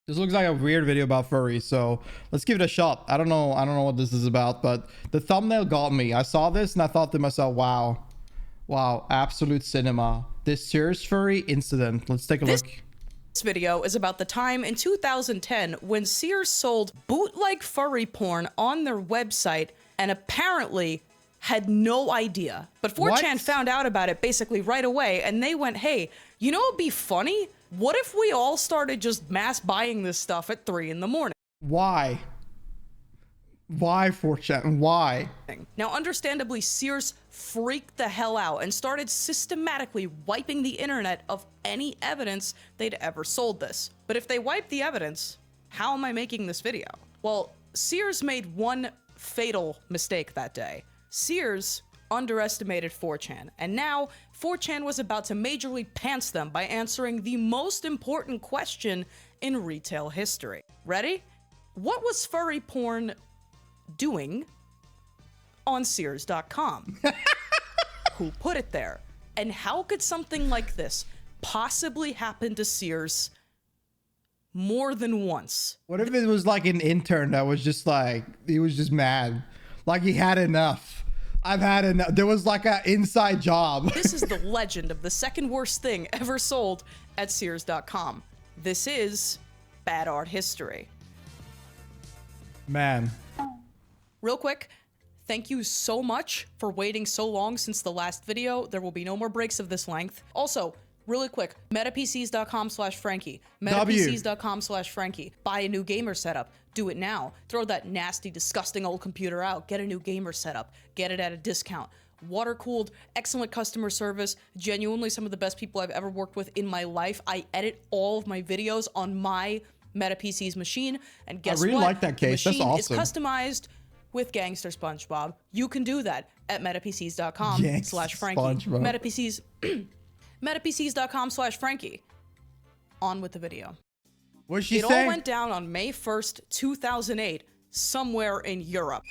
This looks like a weird video about furry, so let's give it a shot. I don't know what this is about, but the thumbnail got me. I saw this and I thought to myself, wow, absolute cinema. This Sears furry incident. Let's take a look. This video is about the time in 2010 when Sears sold bootleg furry porn on their website and apparently had no idea. But 4chan found out about it basically right away, and they went, hey, you know what'd be funny? What if we all started just mass buying this stuff at 3 in the morning? Why? Why 4chan? Why? Now, understandably, Sears freaked the hell out and started systematically wiping the internet of any evidence they'd ever sold this. But if they wiped the evidence, how am I making this video? Well, Sears made one fatal mistake that day. Sears underestimated 4chan, and now 4chan was about to majorly pants them by answering the most important question in retail history. Ready? What was furry porn doing on Sears.com? Who put it there? And how could something like this possibly happen to Sears more than once? What if it was like an intern that was just like, he was just mad, like he had enough? I've had enough. There was like an inside job. This is the legend of the second worst thing ever sold at Sears.com. This is bad art history. Man. Real quick, thank you so much for waiting so long since the last video. There will be no more breaks of this length. Also, really quick, metapcs.com/Frankie. Metapcs.com/Frankie. Buy a new gamer setup. Do it now. Throw that nasty, disgusting old computer out. Get a new gamer setup. Get it at a discount. Water-cooled, excellent customer service. Genuinely some of the best people I've ever worked with in my life. I edit all of my videos on my MetaPC's machine. And guess what? I really like that case. That's awesome. The machine is customized with Gangster SpongeBob. You can do that at metapcs.com/Frankie. MetaPC's... metapcs.com/Frankie. On with the video. What'd she say? It all went down on May 1st, 2008, somewhere in Europe.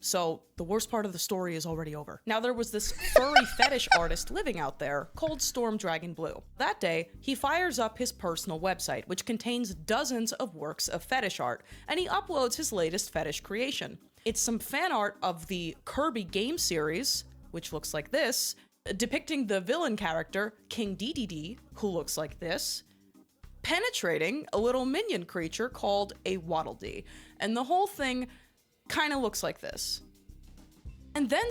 So the worst part of the story is already over. Now, there was this furry fetish artist living out there called Storm Dragon Blue. That day, he fires up his personal website, which contains dozens of works of fetish art, and he uploads his latest fetish creation. It's some fan art of the Kirby game series, which looks like this, depicting the villain character, King DDD, who looks like this, penetrating a little minion creature called a Waddle Dee. And the whole thing kind of looks like this. And then...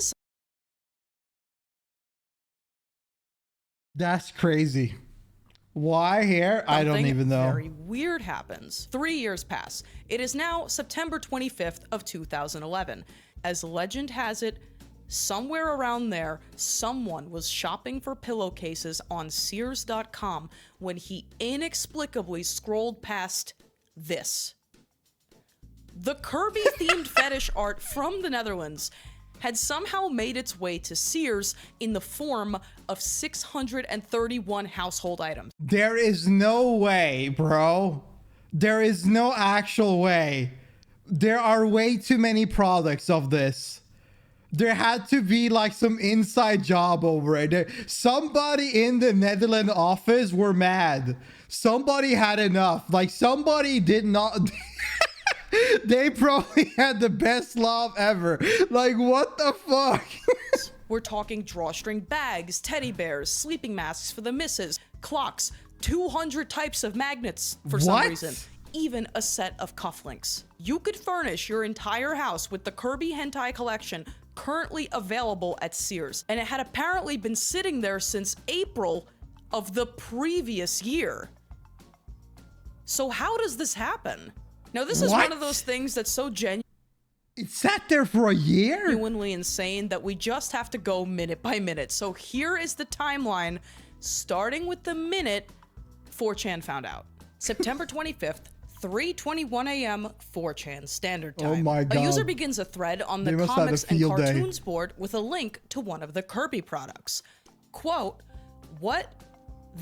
That's crazy. Why here? I don't even know. Very weird happens. 3 years pass. It is now September 25th of 2011. As legend has it, somewhere around there, someone was shopping for pillowcases on Sears.com when he inexplicably scrolled past this. The Kirby-themed fetish art from the Netherlands had somehow made its way to Sears in the form of 631 household items. There is no way, bro. There is no actual way. There are way too many products of this. There had to be like some inside job over it. Somebody in the Netherlands office were mad. Somebody had enough. Like somebody did not... They probably had the best laugh ever. Like, what the fuck? We're talking drawstring bags, teddy bears, sleeping masks for the missus, clocks, 200 types of magnets for some reason. Even a set of cufflinks. You could furnish your entire house with the Kirby hentai collection currently available at Sears, and it had apparently been sitting there since April of the previous year. So how does this happen? Now, this is one of those things that's so genuine. It sat there for a year? Genuinely insane that we just have to go minute by minute. So here is the timeline, starting with the minute 4chan found out. September 25th, 3:21 a.m. 4chan Standard Time. Oh my God. A user begins a thread on the comics and cartoons board with a link to one of the Kirby products. Quote, "What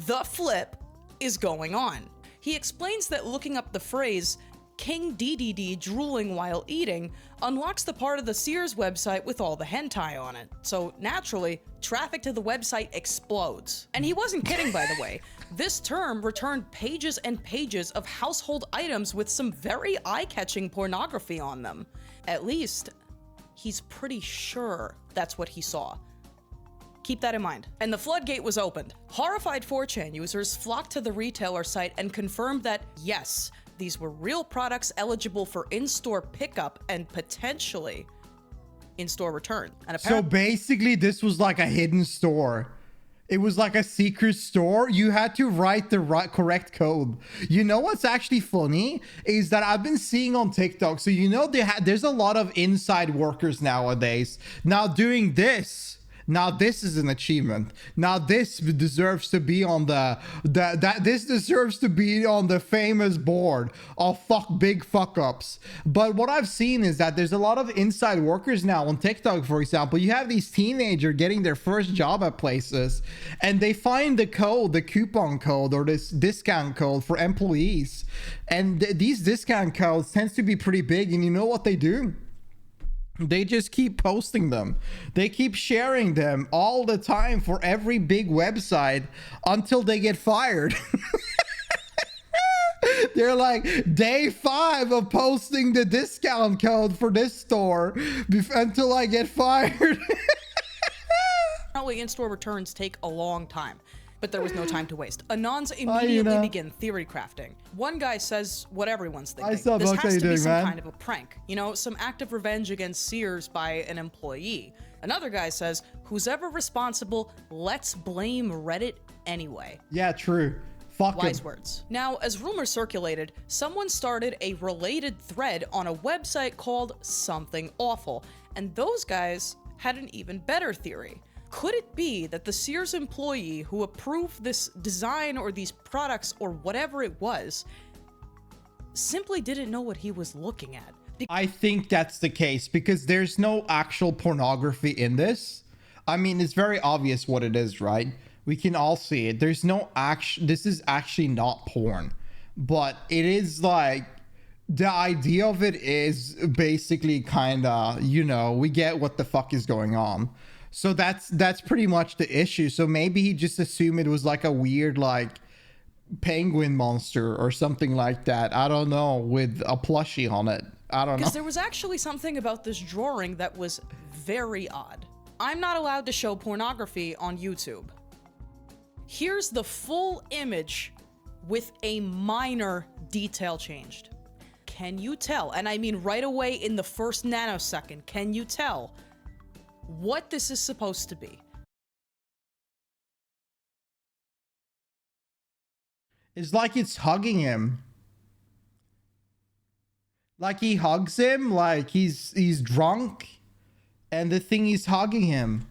the flip is going on?" He explains that looking up the phrase King DDD drooling while eating unlocks the part of the Sears website with all the hentai on it. So naturally, traffic to the website explodes. And he wasn't kidding, by the way. This term returned pages and pages of household items with some very eye-catching pornography on them. At least, he's pretty sure that's what he saw. Keep that in mind. And the floodgate was opened. Horrified 4chan users flocked to the retailer site and confirmed that, yes, these were real products eligible for in-store pickup and potentially in-store return. And So basically, this was like a hidden store. It was like a secret store. You had to write the correct code. You know what's actually funny is that I've been seeing on TikTok. So you know there's a lot of inside workers nowadays. Now doing this. Now this is an achievement. Now this deserves to be on this deserves to be on the famous board of big fuck ups. But what I've seen is that there's a lot of inside workers now on TikTok. For example, you have these teenagers getting their first job at places, and they find the code, the coupon code or this discount code for employees, and these discount codes tends to be pretty big. And you know what they do? They just keep posting them. They keep sharing them all the time for every big website until they get fired. They're like, day 5 of posting the discount code for this store until I get fired. Apparently, in-store returns take a long time, but there was no time to waste. Anons immediately begin theory crafting. One guy says what everyone's thinking. This has to be some kind of a prank. You know, some act of revenge against Sears by an employee. Another guy says, who's ever responsible, let's blame Reddit anyway. Yeah, true. Fuck Wise words. Now, as rumors circulated, someone started a related thread on a website called Something Awful, and those guys had an even better theory. Could it be that the Sears employee who approved this design or these products or whatever it was simply didn't know what he was looking at? I think that's the case because there's no actual pornography in this. I mean, it's very obvious what it is, right? We can all see it. There's no action. This is actually not porn, but it is like the idea of it is basically kind of, you know, we get what the fuck is going on. So that's pretty much the issue. So maybe he just assumed it was like a weird like penguin monster or something like that. I don't know, with a plushie on it. I don't know. Because there was actually something about this drawing that was very odd. I'm not allowed to show pornography on YouTube. Here's the full image with a minor detail changed. Can you tell? And I mean right away in the first nanosecond, can you tell what this is supposed to be? It's like it's hugging him. Like he hugs him, like he's drunk, and the thing is hugging him.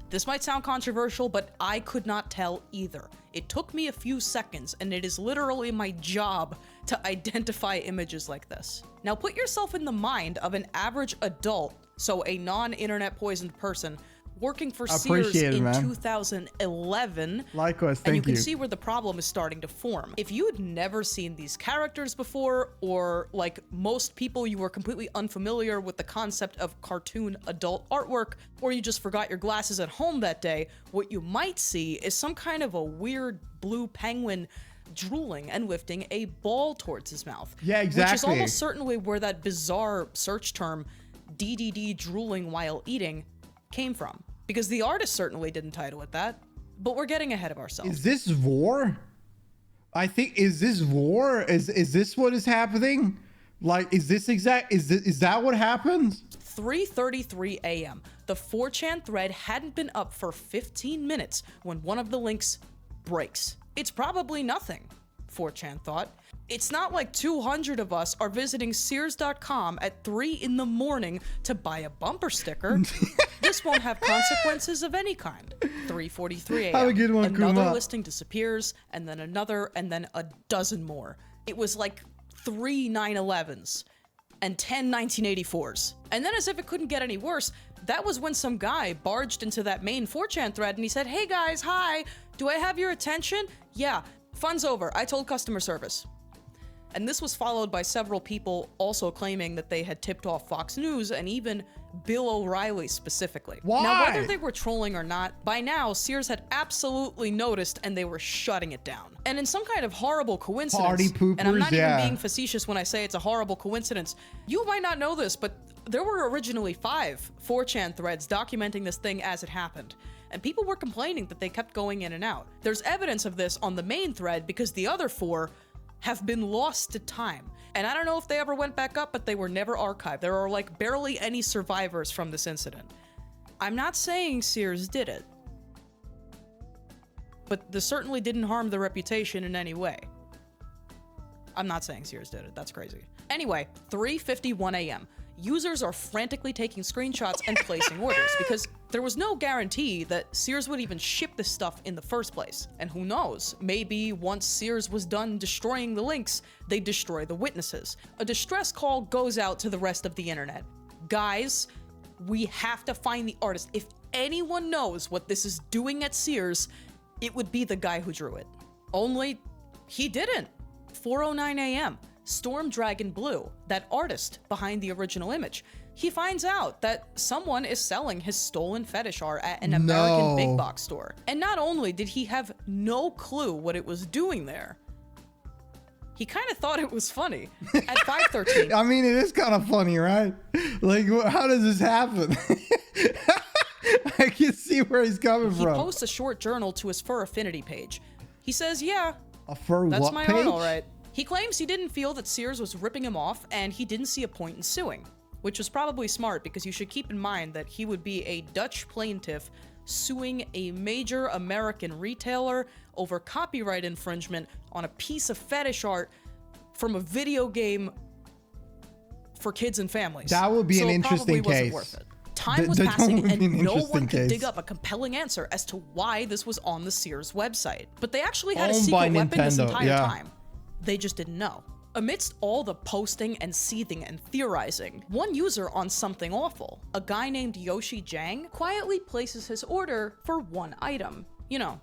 This might sound controversial, but I could not tell either. It took me a few seconds, and it is literally my job to identify images like this. Now put yourself in the mind of an average adult, so a non-internet poisoned person, working for Sears in 2011. Likewise, thank you. And you can see where the problem is starting to form. If you had never seen these characters before, or like most people, you were completely unfamiliar with the concept of cartoon adult artwork, or you just forgot your glasses at home that day, what you might see is some kind of a weird blue penguin drooling and lifting a ball towards his mouth. Yeah, exactly. Which is almost certainly where that bizarre search term, DDD drooling while eating, came from. Because the artist certainly didn't title it that. But we're getting ahead of ourselves. Is this war? I think, is this war? Is this what is happening? Like, is this is that what happened? 3:33 a.m. The 4chan thread hadn't been up for 15 minutes when one of the links breaks. It's probably nothing, 4chan thought. It's not like 200 of us are visiting Sears.com at 3 in the morning to buy a bumper sticker. This won't have consequences of any kind. 3:43 a.m. Have a good one, Another Kuma. listing disappears, and then another, and then a dozen more. It was like 3 9/11s and 10 1984s. And then, as if it couldn't get any worse, that was when some guy barged into that main 4chan thread and he said, "Hey guys, hi, do I have your attention? Yeah, fun's over, I told customer service." And this was followed by several people also claiming that they had tipped off Fox News and even Bill O'Reilly specifically. Why? Now, whether they were trolling or not, by now, Sears had absolutely noticed and they were shutting it down. And in some kind of horrible coincidence, Party poopers, and I'm not even yeah. being facetious when I say it's a horrible coincidence, you might not know this, but there were originally 5 4chan threads documenting this thing as it happened. And people were complaining that they kept going in and out. There's evidence of this on the main thread because the other 4 have been lost to time. And I don't know if they ever went back up, but they were never archived. There are like barely any survivors from this incident. I'm not saying Sears did it, but this certainly didn't harm the reputation in any way. I'm not saying Sears did it. That's crazy. Anyway, 3:51 a.m. Users are frantically taking screenshots and placing orders because there was no guarantee that Sears would even ship this stuff in the first place. And who knows, maybe once Sears was done destroying the links, they'd destroy the witnesses. A distress call goes out to the rest of the internet. Guys, we have to find the artist. If anyone knows what this is doing at Sears, it would be the guy who drew it. Only he didn't. 4:09 a.m. Storm Dragon Blue, that artist behind the original image, he finds out that someone is selling his stolen fetish art at an American big box store. And not only did he have no clue what it was doing there, he kind of thought it was funny. At 5:13. I mean, it is kind of funny, right? Like, how does this happen? I can see where he's coming from. He posts a short journal to his Fur Affinity page. He says, yeah, a fur that's what my page? art, all right. He claims he didn't feel that Sears was ripping him off, and he didn't see a point in suing, which was probably smart because you should keep in mind that he would be a Dutch plaintiff suing a major American retailer over copyright infringement on a piece of fetish art from a video game for kids and families. That would be an interesting it probably case. wasn't worth it. Time was passing and no one could case. dig up a compelling answer as to why this was on the Sears website. But they actually had a Owned secret by weapon this Nintendo, entire yeah. time. They just didn't know. Amidst all the posting and seething and theorizing, one user on Something Awful, a guy named Yoshi Jang, quietly places his order for one item. You know,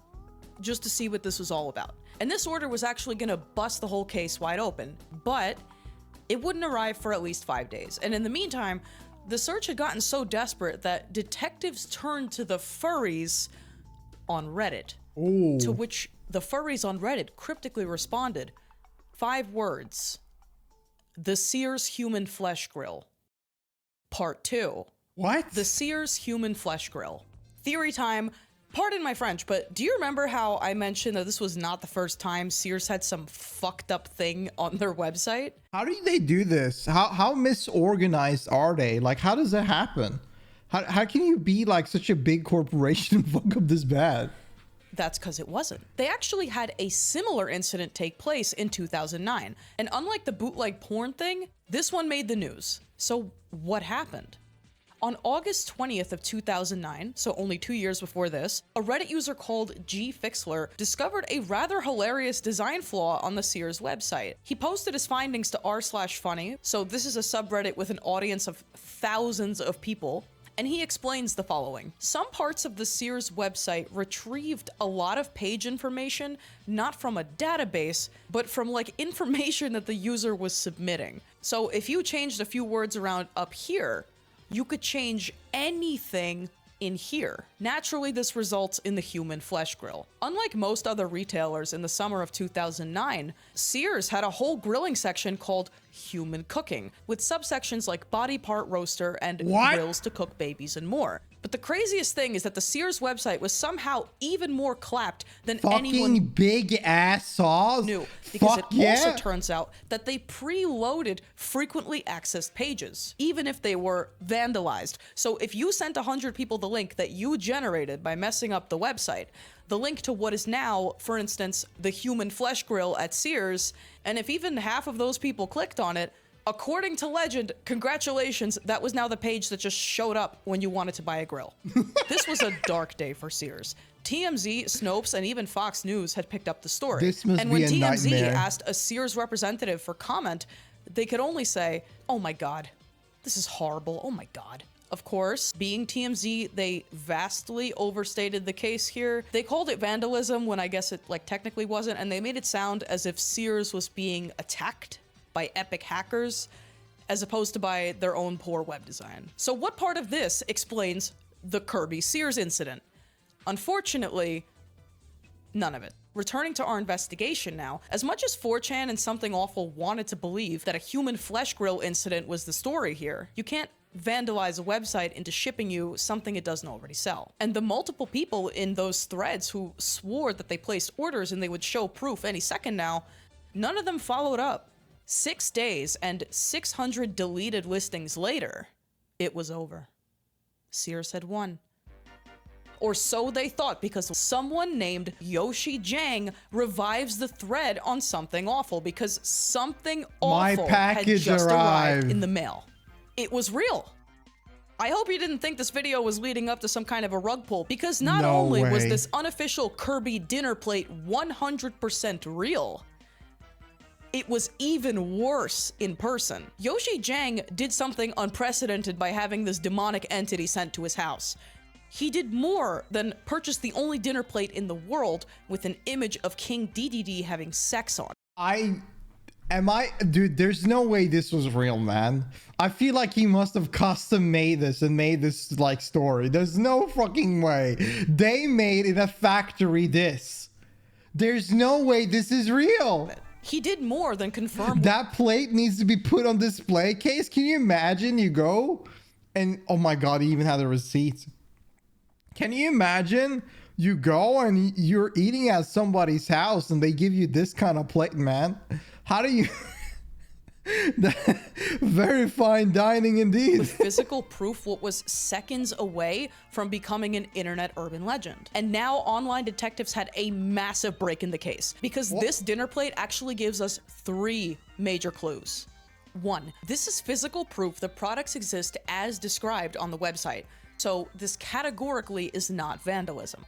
just to see what this was all about. And this order was actually gonna bust the whole case wide open, but it wouldn't arrive for at least 5 days. And in the meantime, the search had gotten so desperate that detectives turned to the furries on Reddit. Ooh. To which the furries on Reddit cryptically responded, 5 words. The Sears Human Flesh Grill. Part 2. What? The Sears Human Flesh Grill. Theory time. Pardon my French, but do you remember how I mentioned that this was not the first time Sears had some fucked up thing on their website? How do they do this? How misorganized are they? Like, how does that happen? How can you be like such a big corporation and fuck up this bad? That's because it wasn't. They actually had a similar incident take place in 2009. And unlike the bootleg porn thing, this one made the news. So what happened? On August 20th of 2009, so only 2 years before this, a Reddit user called G Fixler discovered a rather hilarious design flaw on the Sears website. He posted his findings to r/funny, so this is a subreddit with an audience of thousands of people, and he explains the following. Some parts of the Sears website retrieved a lot of page information, not from a database, but from like information that the user was submitting. So if you changed a few words around up here, you could change anything in here. Naturally, this results in the Human Flesh Grill. Unlike most other retailers in the summer of 2009, Sears had a whole grilling section called Human Cooking, with subsections like body part roaster and grills to cook babies and more. But the craziest thing is that the Sears website was somehow even more clapped than anyone big ass saws knew, because Fuck it also yeah. turns out that they preloaded frequently accessed pages, even if they were vandalized. So if you sent 100 people the link that you generated by messing up the website, the link to what is now, for instance, the Human Flesh Grill at Sears, and if even half of those people clicked on it, according to legend, congratulations, that was now the page that just showed up when you wanted to buy a grill. This was a dark day for Sears. TMZ, Snopes, and even Fox News had picked up the story. This must and be when a TMZ nightmare. asked a Sears representative for comment, they could only say, "Oh my God, this is horrible, oh my God." Of course, being TMZ, they vastly overstated the case here. They called it vandalism when I guess it like technically wasn't, and they made it sound as if Sears was being attacked by epic hackers as opposed to by their own poor web design. So what part of this explains the Kirby Sears incident? Unfortunately, none of it. Returning to our investigation now, as much as 4chan and Something Awful wanted to believe that a human flesh grill incident was the story here, you can't vandalize a website into shipping you something it doesn't already sell. And the multiple people in those threads who swore that they placed orders and they would show proof any second now, none of them followed up. 6 days and 600 deleted listings later, it was over. Sears had won. Or so they thought, because someone named Yoshi Jang revives the thread on Something Awful because something awful had just arrived in the mail. It was real. I hope you didn't think this video was leading up to some kind of a rug pull, because not only was this unofficial Kirby dinner plate 100% real, it was even worse in person. Yoshi Jang did something unprecedented by having this demonic entity sent to his house. He did more than purchase the only dinner plate in the world with an image of King DDD having sex on. Dude, there's no way this was real, man. I feel like he must have custom made this and made this like story. There's no fucking way. They made in a factory this. There's no way this is real. He did more than confirm. That plate needs to be put on display case. Can you imagine? You go and oh my God, he even had the receipts. Can you imagine? You go and you're eating at somebody's house and they give you this kind of plate, man. How do you... Very fine dining indeed. With physical proof what was seconds away from becoming an internet urban legend. And now online detectives had a massive break in the case, because this dinner plate actually gives us 3 major clues. 1, this is physical proof that products exist as described on the website. So this categorically is not vandalism.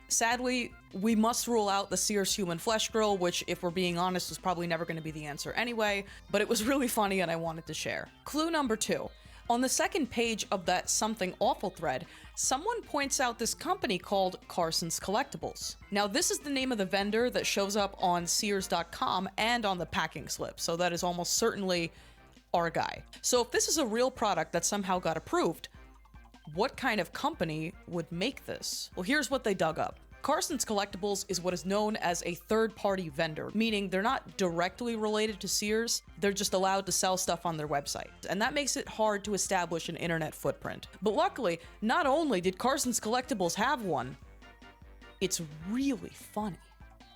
Sadly, we must rule out the Sears human flesh grill, which, if we're being honest, was probably never going to be the answer anyway, but it was really funny and I wanted to share. Clue number 2. On the second page of that Something Awful thread, someone points out this company called Carson's Collectibles. Now, this is the name of the vendor that shows up on Sears.com and on the packing slip, so that is almost certainly our guy. So if this is a real product that somehow got approved, what kind of company would make this? Well, here's what they dug up. Carson's Collectibles is what is known as a third-party vendor, meaning they're not directly related to Sears, they're just allowed to sell stuff on their website. And that makes it hard to establish an internet footprint. But luckily, not only did Carson's Collectibles have one, it's really funny.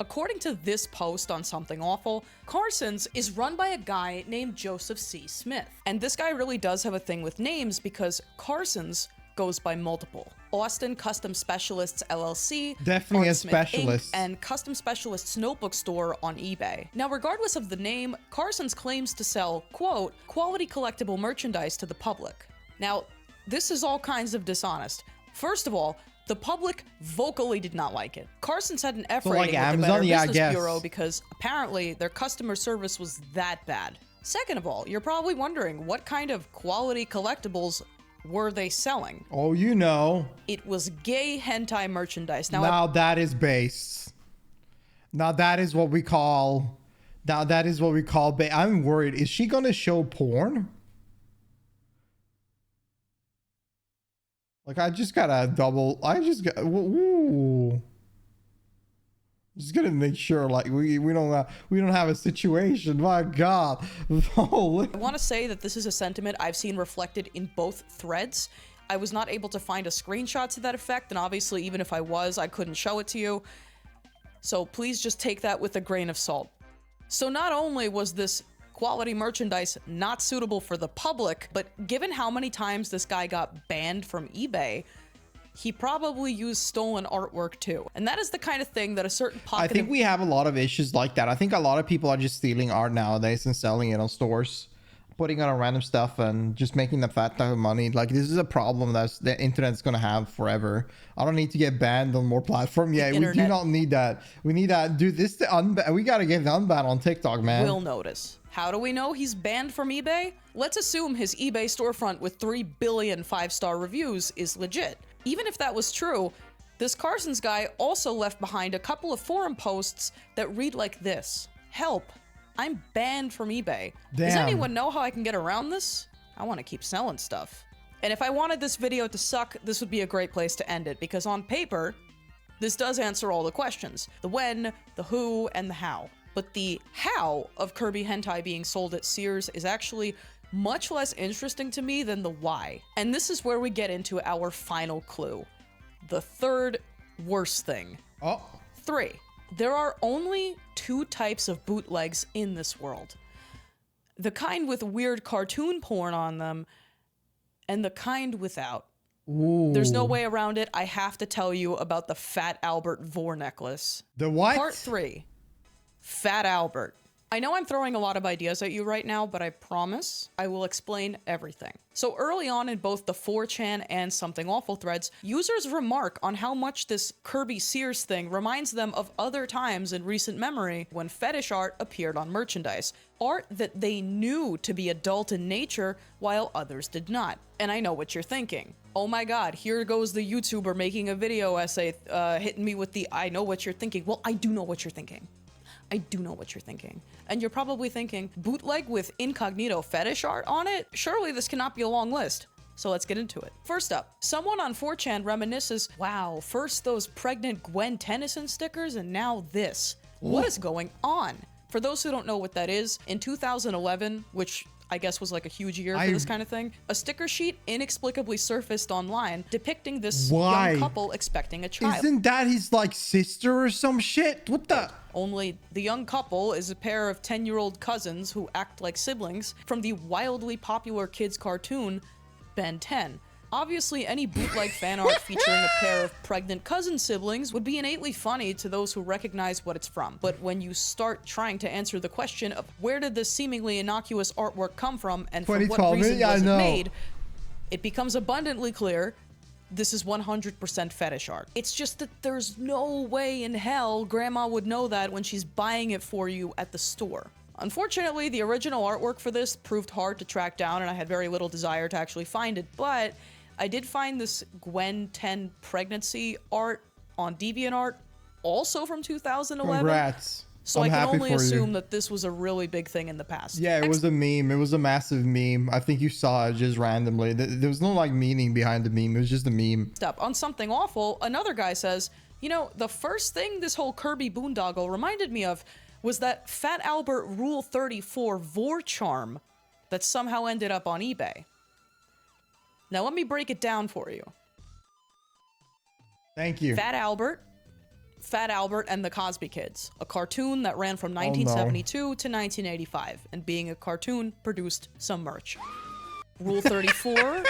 According to this post on Something Awful, Carson's is run by a guy named Joseph C. Smith. And this guy really does have a thing with names, because Carson's goes by multiple. Austin Custom Specialists LLC, definitely a Smith specialist, Inc., and Custom Specialists Notebook Store on eBay. Now, regardless of the name, Carson's claims to sell, quote, quality collectible merchandise to the public. Now, this is all kinds of dishonest. First of all, the public vocally did not like it. Carson's had an F rating with the Better Business Bureau because apparently their customer service was that bad. Second of all, you're probably wondering, what kind of quality collectibles were they selling? Oh, you know. It was gay hentai merchandise. Now that is base. Now that is what we call... I'm worried. Is she gonna show porn? Like, I just gotta ooh. Just gonna make sure, like, we don't have a situation. My God. I want to say that this is a sentiment I've seen reflected in both threads. I was not able to find a screenshot to that effect, and obviously, even if I was, I couldn't show it to you. So please just take that with a grain of salt. So not only was this quality merchandise not suitable for the public, but given how many times this guy got banned from eBay, he probably used stolen artwork too. And that is the kind of thing that a certain pocket... I think we have a lot of issues like that. I think a lot of people are just stealing art nowadays and selling it on stores, putting it on random stuff and just making the fat type of money. Like, this is a problem that the internet's going to have forever. I don't need to get banned on more platform. Yeah, we do not need that. We need that. Dude, we got to get the unban on TikTok, man. Will notice. How do we know he's banned from eBay? Let's assume his eBay storefront with 3 billion 5-star reviews is legit. Even if that was true, this Carson's guy also left behind a couple of forum posts that read like this. Help. I'm banned from eBay. Does Damn. anyone know how I can get around this? I want to keep selling stuff. And if I wanted this video to suck, this would be a great place to end it, because on paper, this does answer all the questions. The when, the who, and the how. But the how of Kirby hentai being sold at Sears is actually much less interesting to me than the why. And this is where we get into our final clue. The third worst thing. Oh. 3. There are only 2 types of bootlegs in this world. The kind with weird cartoon porn on them, and the kind without. Ooh. There's no way around it. I have to tell you about the Fat Albert Vor necklace. The what? Part 3. Fat Albert. I know I'm throwing a lot of ideas at you right now, but I promise I will explain everything. So early on in both the 4chan and Something Awful threads, users remark on how much this Kirby Sears thing reminds them of other times in recent memory when fetish art appeared on merchandise. Art that they knew to be adult in nature while others did not. And I know what you're thinking. Oh my god, here goes the YouTuber making a video essay hitting me with the I know what you're thinking. Well, I do know what you're thinking. I do know what you're thinking. And you're probably thinking, bootleg with incognito fetish art on it? Surely this cannot be a long list. So let's get into it. First up, someone on 4chan reminisces, wow, first those pregnant Gwen Tennyson stickers and now this. What is going on? For those who don't know what that is, in 2011, which I guess was like a huge year for this kind of thing, a sticker sheet inexplicably surfaced online depicting this young couple expecting a child. Isn't that his like sister or some shit? What the? Only the young couple is a pair of 10-year-old cousins who act like siblings from the wildly popular kids cartoon Ben 10. Obviously, any bootleg fan art featuring a pair of pregnant cousin siblings would be innately funny to those who recognize what it's from. But when you start trying to answer the question of where did this seemingly innocuous artwork come from and for what reason was it made, it becomes abundantly clear this is 100% fetish art. It's just that there's no way in hell grandma would know that when she's buying it for you at the store. Unfortunately, the original artwork for this proved hard to track down and I had very little desire to actually find it, but I did find this Gwen 10 pregnancy art on DeviantArt, also from 2011. Congrats. So I'm I can happy only for assume you. that this was a really big thing in the past. Yeah, it was a meme. It was a massive meme. I think you saw it just randomly. There was no like meaning behind the meme. It was just a meme. Step on Something Awful, another guy says, you know, the first thing this whole Kirby boondoggle reminded me of was that Fat Albert Rule 34 Vor charm that somehow ended up on eBay. Now let me break it down for you. Thank you. Fat Albert and the Cosby Kids, a cartoon that ran from 1972 to 1985, and being a cartoon produced some merch. Rule 34.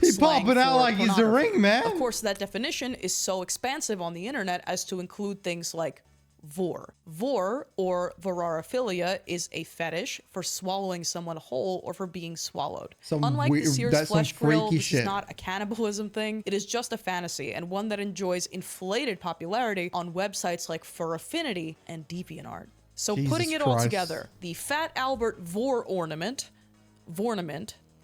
He's popping out like he's a ring, man. Of course, that definition is so expansive on the internet as to include things like vor. Vor, or vorarophilia, is a fetish for swallowing someone whole or for being swallowed. Unlike the Sears flesh grill, this is not a cannibalism thing. It is just a fantasy, and one that enjoys inflated popularity on websites like Furaffinity and DeviantArt. So putting it all together, the Fat Albert Vor ornament,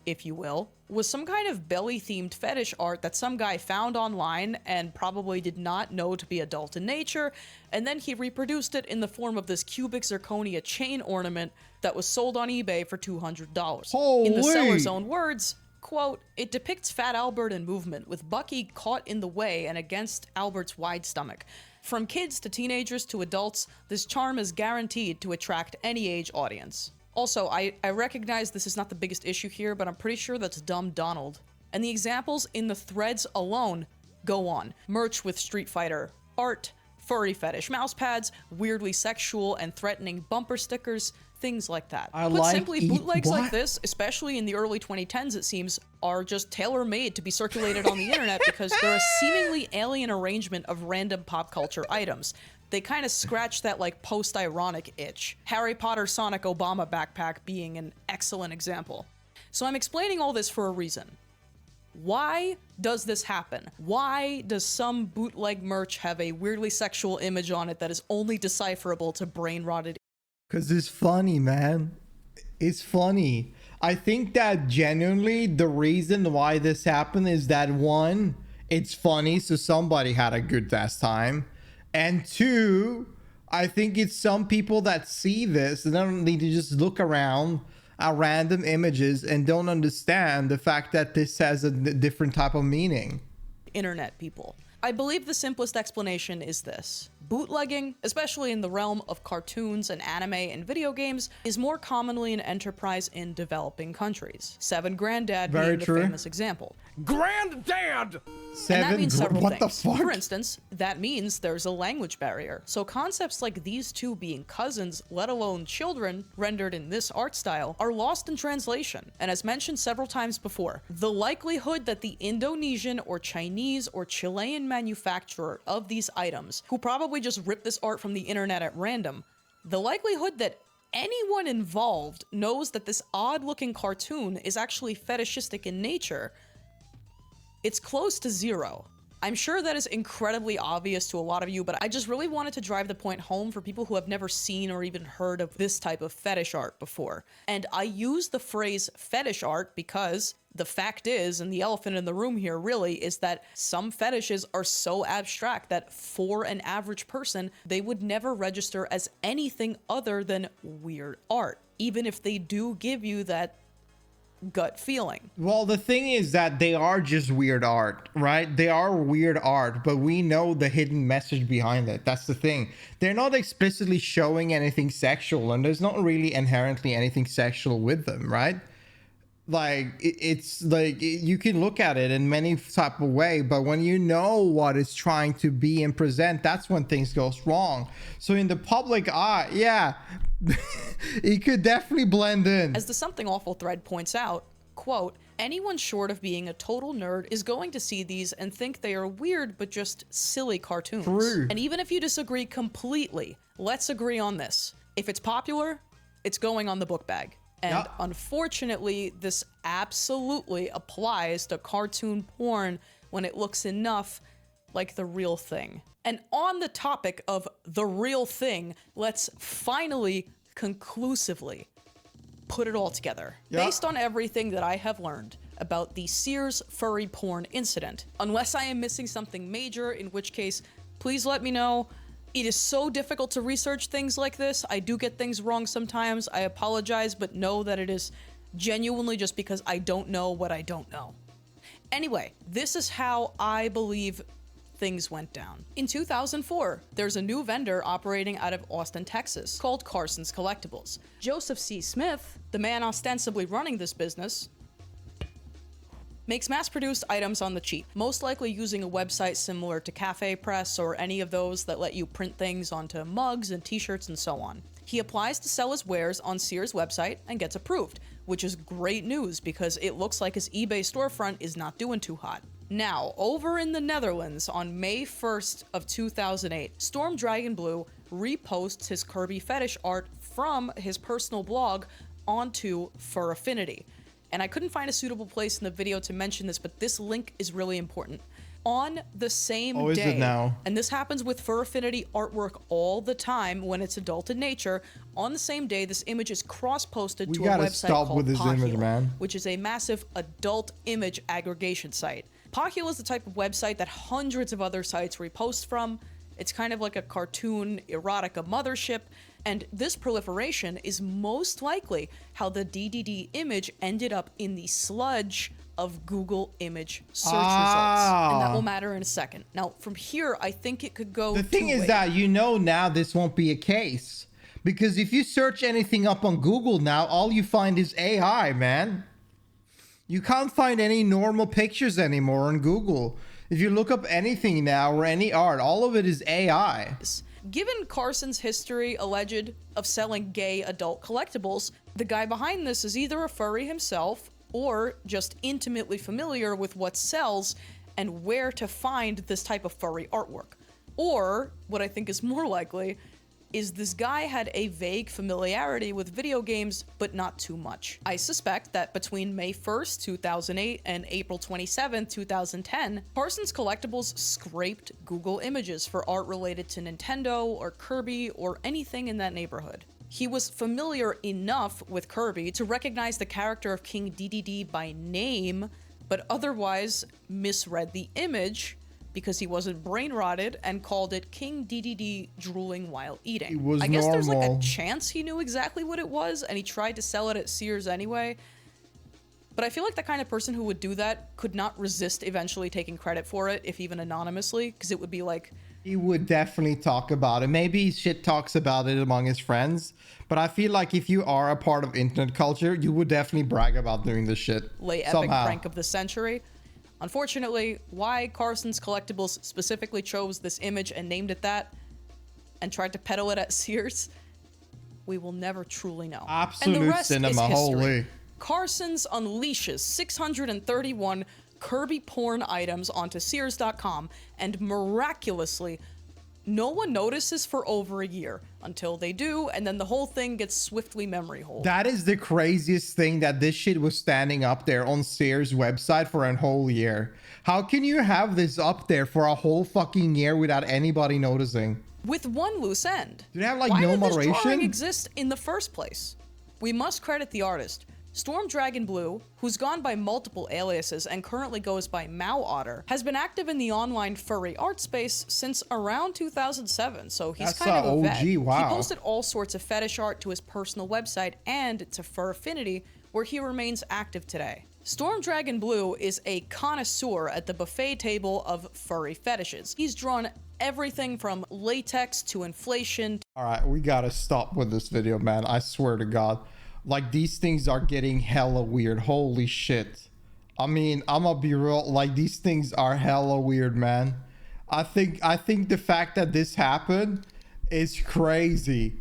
if you will, was some kind of belly-themed fetish art that some guy found online and probably did not know to be adult in nature, and then he reproduced it in the form of this cubic zirconia chain ornament that was sold on eBay for $200. Holy. In the seller's own words, quote, it depicts Fat Albert in movement, with Bucky caught in the way and against Albert's wide stomach. From kids to teenagers to adults, this charm is guaranteed to attract any age audience. Also, I recognize this is not the biggest issue here, but I'm pretty sure that's Dumb Donald. And the examples in the threads alone go on. Merch with Street Fighter, art, furry fetish mouse pads, weirdly sexual and threatening bumper stickers, things like that. Put simply, bootlegs like this, especially in the early 2010s it seems, are just tailor-made to be circulated on the internet because they're a seemingly alien arrangement of random pop culture items. They kind of scratch that like post-ironic itch. Harry Potter Sonic Obama backpack being an excellent example. So I'm explaining all this for a reason. Why does this happen? Why does some bootleg merch have a weirdly sexual image on it that is only decipherable to brain-rotted? Because it's funny, man. It's funny. I think that genuinely the reason why this happened is that one, it's funny, so somebody had a good ass time. And two, I think it's some people that see this and don't need to just look around at random images and don't understand the fact that this has a different type of meaning. Internet people. I believe the simplest explanation is this. Bootlegging, especially in the realm of cartoons and anime and video games, is more commonly an enterprise in developing countries. Seven Granddad being the famous example. Granddad! And that means several what things. the fuck? For instance, that means there's a language barrier. So concepts like these two being cousins, let alone children, rendered in this art style, are lost in translation. And as mentioned several times before, the likelihood that the Indonesian or Chinese or Chilean manufacturer of these items, who probably just ripped this art from the internet at random, the likelihood that anyone involved knows that this odd-looking cartoon is actually fetishistic in nature, it's close to zero. I'm sure that is incredibly obvious to a lot of you, but I just really wanted to drive the point home for people who have never seen or even heard of this type of fetish art before. And I use the phrase fetish art because the fact is, and the elephant in the room here really, is that some fetishes are so abstract that for an average person, they would never register as anything other than weird art, even if they do give you that gut feeling. Well, the thing is that they are just weird art, right? They are weird art, but we know the hidden message behind it. That's the thing. They're not explicitly showing anything sexual, and there's not really inherently anything sexual with them, right? Like, it's like you can look at it in many type of way, but when you know what it's trying to be and present, that's when things goes wrong. So in the public eye, yeah, it could definitely blend in. As the Something Awful thread points out, quote, anyone short of being a total nerd is going to see these and think they are weird but just silly cartoons. True. And even if you disagree completely, let's agree on this. If it's popular, it's going on the book bag. And unfortunately, this absolutely applies to cartoon porn when it looks enough like the real thing. And on the topic of the real thing, let's finally, conclusively put it all together. Based on everything that I have learned about the Sears furry porn incident, unless I am missing something major, in which case, please let me know. It is so difficult to research things like this. I do get things wrong sometimes. I apologize, but know that it is genuinely just because I don't know what I don't know. Anyway, this is how I believe things went down. In 2004, there's a new vendor operating out of Austin, Texas, called Carson's Collectibles. Joseph C. Smith, the man ostensibly running this business, makes mass-produced items on the cheap, most likely using a website similar to Cafe Press or any of those that let you print things onto mugs and t-shirts and so on. He applies to sell his wares on Sears' website and gets approved, which is great news because it looks like his eBay storefront is not doing too hot. Now, over in the Netherlands on May 1st of 2008, Storm Dragon Blue reposts his Kirby fetish art from his personal blog onto Fur Affinity. And I couldn't find a suitable place in the video to mention this, but this link is really important. On the same day, is it now? And this happens with Fur Affinity artwork all the time when it's adult in nature, on the same day, this image is cross-posted to a website called Pahil, which is a massive adult image aggregation site. Pahil is the type of website that hundreds of other sites repost from. It's kind of like a cartoon erotica mothership, and this proliferation is most likely how the DDD image ended up in the sludge of Google image search results. And that will matter in a second. Now, from here, I think it could go The thing is that you know now this won't be a case. Because if you search anything up on Google now, all you find is AI, man. You can't find any normal pictures anymore on Google. If you look up anything now or any art, all of it is AI. Given Carson's history, alleged, of selling gay adult collectibles, the guy behind this is either a furry himself or just intimately familiar with what sells and where to find this type of furry artwork. Or, what I think is more likely, is this guy had a vague familiarity with video games, but not too much. I suspect that between May 1st, 2008 and April 27th, 2010, Carson's Collectibles scraped Google images for art related to Nintendo or Kirby or anything in that neighborhood. He was familiar enough with Kirby to recognize the character of King DDD by name, but otherwise misread the image because he wasn't brain rotted and called it King DDD drooling while eating. It was I guess there's like normal. a chance he knew exactly what it was and he tried to sell it at Sears anyway. But I feel like the kind of person who would do that could not resist eventually taking credit for it, if even anonymously, because it would be like... He would definitely talk about it. Maybe he shit talks about it among his friends, but I feel like if you are a part of internet culture, you would definitely brag about doing this shit. Lay epic prank of the century. Unfortunately, why Carson's Collectibles specifically chose this image and named it that, and tried to peddle it at Sears, we will never truly know. Absolute and the rest cinema, is history. holy. Carson's unleashes 631 Kirby porn items onto Sears.com, and miraculously, no one notices for over a year until they do, and then the whole thing gets swiftly memory holed. That is the craziest thing, that this shit was standing up there on Sears' website for a whole year. How can you have this up there for a whole fucking year without anybody noticing? With one loose end. Do they have like Why no did this drawing moderation? exist in the first place? We must credit the artist. Storm Dragon Blue, who's gone by multiple aliases and currently goes by Mao Otter, has been active in the online furry art space since around 2007, so he's That's kind of a OG, vet. wow. He posted all sorts of fetish art to his personal website and to Fur Affinity, where he remains active today. Storm Dragon Blue is a connoisseur at the buffet table of furry fetishes. He's drawn everything from latex to inflation. All right, we gotta stop with this video, man. I swear to God. Like, these things are getting hella weird. Holy shit. I mean, I'm gonna be real. Like, these things are hella weird, man. I think the fact that this happened is crazy.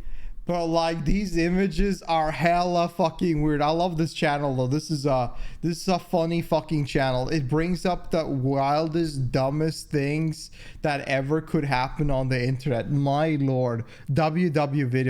But like, these images are hella fucking weird. I love this channel though. This is a funny fucking channel. It brings up the wildest, dumbest things that ever could happen on the internet. My lord. WW video.